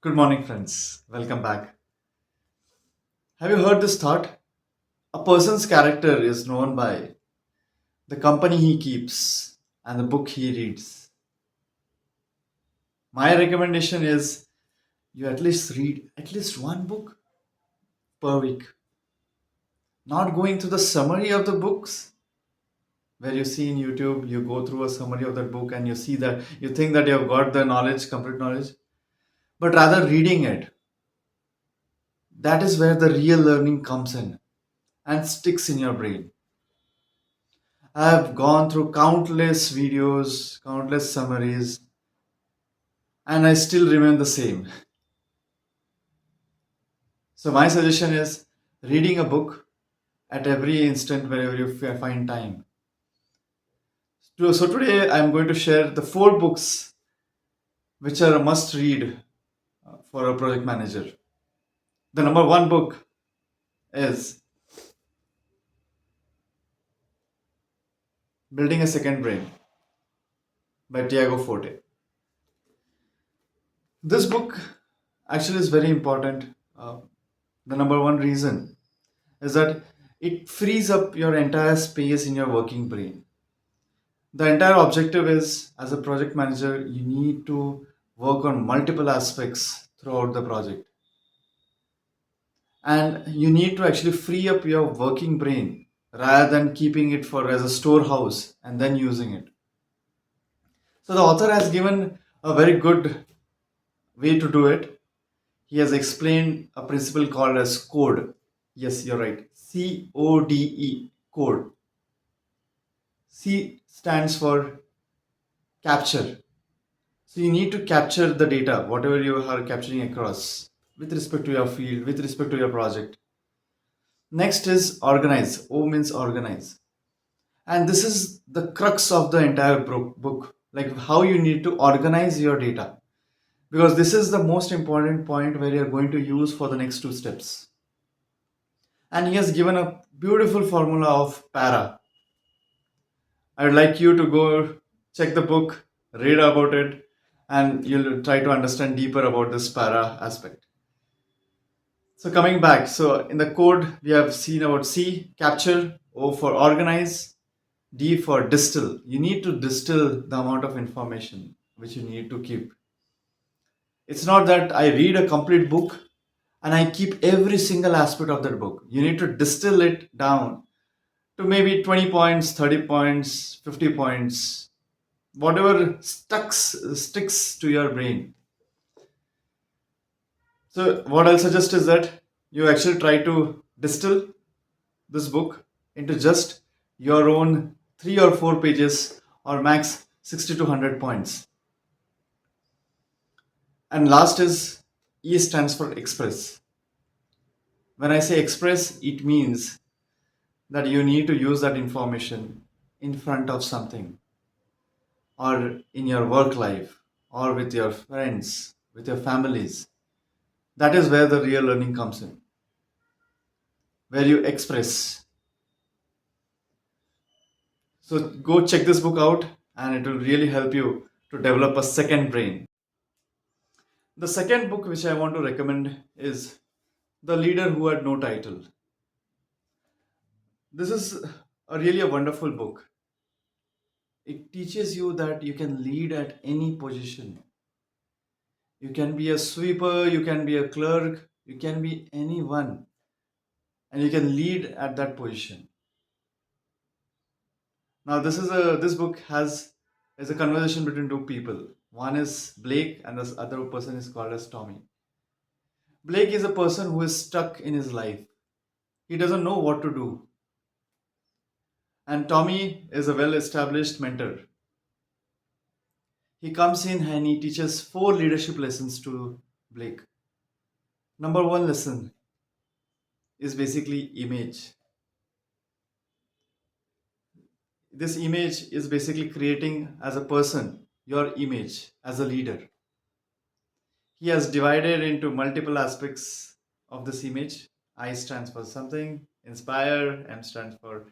Good morning, friends. Welcome back. Have you heard this thought? A person's character is known by the company he keeps and the book he reads. My recommendation is you at least read at least one book per week. Not going through the summary of the books where you see in YouTube, you go through a summary of that book and you see that you think that you have got the knowledge, complete knowledge, but rather reading it. That is where the real learning comes in and sticks in your brain. I've gone through countless videos, countless summaries, and I still remain the same. So, my suggestion is reading a book at every instant wherever you find time. So, today I'm going to share the four books which are a must read for a project manager. The number one book is Building a Second Brain by Tiago Forte. This book actually is very important. The number one reason is that it frees up your entire space in your working brain. The entire objective is, as a project manager, you need to work on multiple aspects throughout the project. And you need to actually free up your working brain rather than keeping it for as a storehouse and then using it. So the author has given a very good way to do it. He has explained a principle called as code. Yes, you're right. CODE, code. C stands for capture. So you need to capture the data, whatever you are capturing across, with respect to your field, with respect to your project. Next is organize. O means organize. And this is the crux of the entire book, like how you need to organize your data. Because this is the most important point where you're going to use for the next two steps. And he has given a beautiful formula of para. I would like you to go check the book, read about it, and you'll try to understand deeper about this para aspect. So coming back, so in the code we have seen about C, capture, O for organize, D for distill. You need to distill the amount of information which you need to keep. It's not that I read a complete book and I keep every single aspect of that book. You need to distill it down to maybe 20 points, 30 points, 50 points, whatever sticks to your brain. So what I'll suggest is that you actually try to distill this book into just your own 3 or 4 pages or max 60 to 100 points. And last is E stands for express. When I say express, it means that you need to use that information in front of something or in your work life or with your friends, with your families. That is where the real learning comes in, where you express. So go check this book out and it will really help you to develop a second brain. The second book which I want to recommend is The Leader Who Had No Title. This is a wonderful book. It teaches you that you can lead at any position. You can be a sweeper, you can be a clerk, you can be anyone, and you can lead at that position. Now, this book has is a conversation between two people. One is Blake, and this other person is called as Tommy. Blake is a person who is stuck in his life. He doesn't know what to do, and Tommy is a well-established mentor. He comes in and he teaches four leadership lessons to Blake. Number one lesson is basically image. This image is basically creating as a person your image as a leader. He has divided into multiple aspects of this image. I stands for something, inspire, M stands for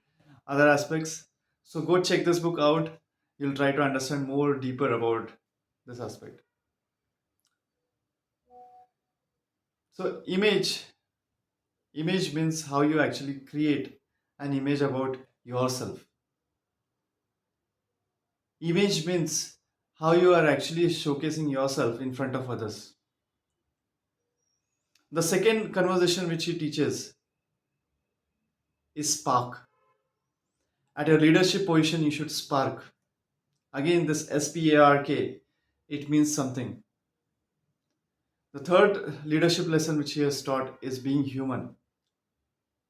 other aspects. So go check this book out. You'll try to understand more deeper about this aspect. So image means how you actually create an image about yourself. Image means how you are actually showcasing yourself in front of others. The second conversation which he teaches is spark. At your leadership position, you should spark. Again, this SPARK, it means something. The third leadership lesson which he has taught is being human.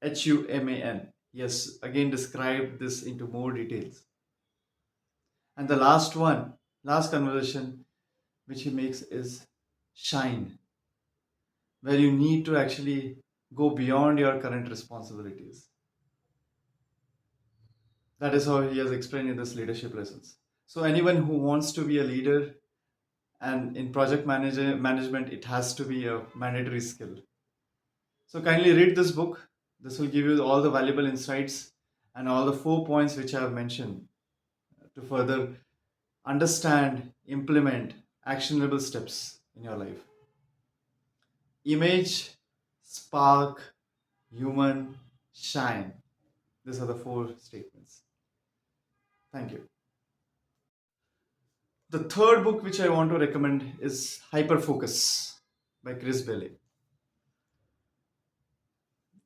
HUMAN. Yes, again, describe this into more details. And the last one, last conversation which he makes is shine, where you need to actually go beyond your current responsibilities. That is how he has explained in this leadership lessons. So anyone who wants to be a leader, and in project management, it has to be a mandatory skill. So kindly read this book. This will give you all the valuable insights and all the 4 points which I have mentioned to further understand, implement actionable steps in your life. Image, spark, human, shine. These are the 4 statements. Thank you. The third book which I want to recommend is Hyperfocus by Chris Bailey.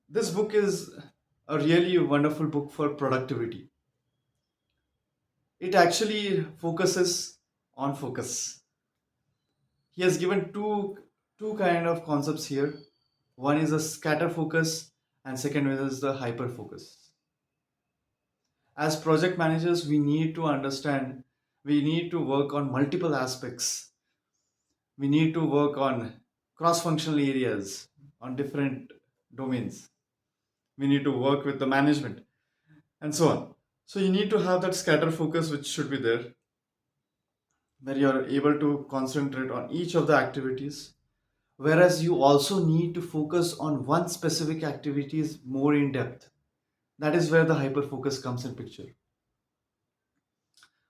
This book is a really wonderful book for productivity. It actually focuses on focus. He has given two kind of concepts here. One is a scatter focus, and second one is the hyper focus. As project managers, we need to understand, we need to work on multiple aspects. We need to work on cross functional areas, on different domains. We need to work with the management and so on. So you need to have that scatter focus which should be there, where you are able to concentrate on each of the activities, whereas you also need to focus on one specific activities more in depth. That is where the hyper focus comes in picture.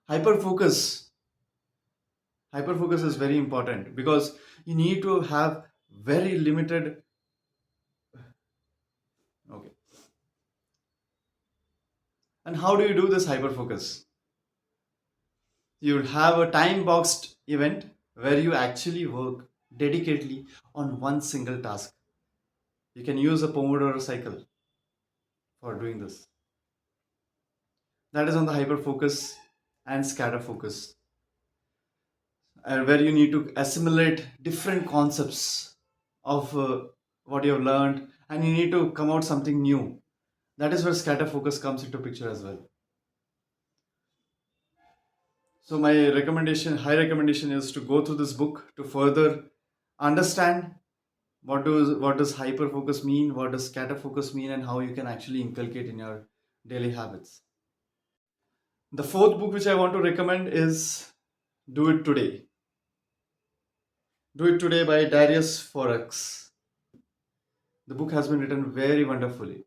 hyper focus Hyper focus is very important because you need to have very limited. Okay. And how do you do this hyper focus? You'll have a time boxed event where you actually work dedicatedly on one single task. You can use a Pomodoro cycle for doing this. That is on the hyper focus and scatter focus, where you need to assimilate different concepts of what you have learned, and you need to come out something new. That is where scatter focus comes into picture as well. So my high recommendation is to go through this book to further understand what does hyper focus mean, what does scatter focus mean, and how you can actually inculcate in your daily habits. The fourth book which I want to recommend is Do It Today. Do It Today by Darius Forex. The book has been written very wonderfully.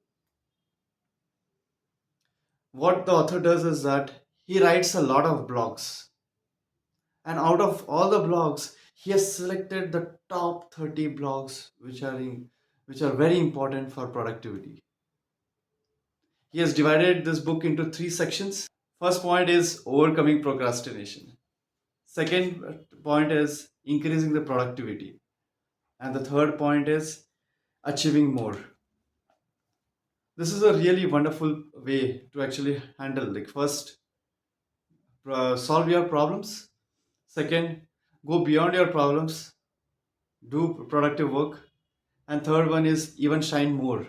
What the author does is that he writes a lot of blogs, and out of all the blogs, he has selected the top 30 blogs which are very important for productivity. He has divided this book into 3 sections. First point is overcoming procrastination. Second point is increasing the productivity. And the third point is achieving more. This is a really wonderful way to actually handle. Like, first, solve your problems. Second, go beyond your problems, do productive work. And third one is even shine more.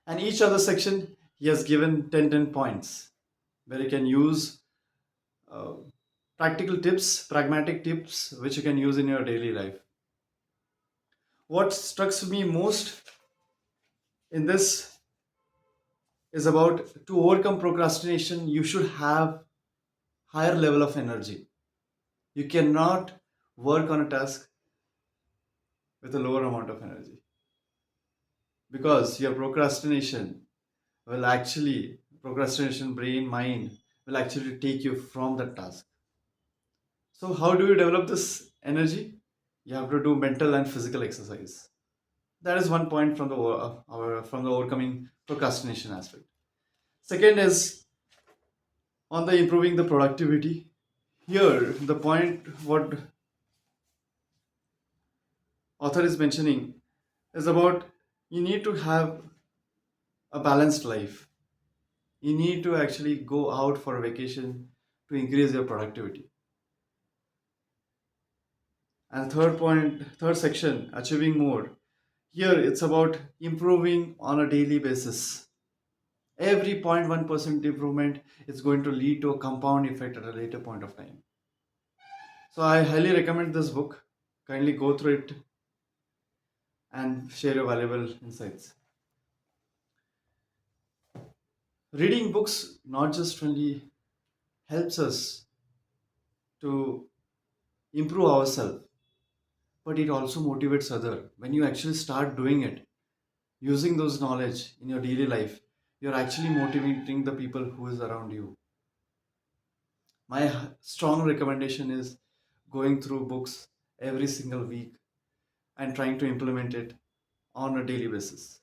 And each other section, he has given 10 points where you can use uh, practical tips, pragmatic tips, which you can use in your daily life. What struck me most in this is about to overcome procrastination, you should have higher level of energy. You cannot work on a task with a lower amount of energy because your procrastination brain mind will actually take you from that task. So how do you develop this energy? You have to do mental and physical exercise. That is one point from the from the overcoming procrastination aspect. Second is on the improving the productivity. Here, the point what author is mentioning is about you need to have a balanced life. You need to actually go out for a vacation to increase your productivity. And third point, third section, achieving more. Here it's about improving on a daily basis. Every 0.1% improvement is going to lead to a compound effect at a later point of time. So I highly recommend this book. Kindly go through it and share your valuable insights. Reading books not just only helps us to improve ourselves, but it also motivates other. When you actually start doing it, using those knowledge in your daily life, you're actually motivating the people who is around you. My strong recommendation is going through books every single week and trying to implement it on a daily basis.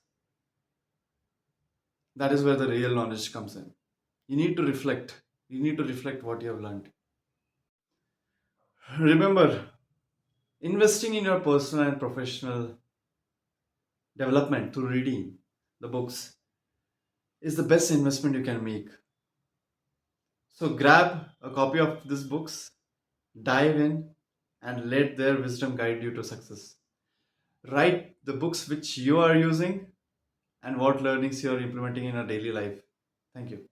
That is where the real knowledge comes in. You need to reflect. You need to reflect what you have learned. Remember, investing in your personal and professional development through reading the books is the best investment you can make. So grab a copy of these books, dive in, and let their wisdom guide you to success. Write the books which you are using and what learnings you are implementing in your daily life. Thank you.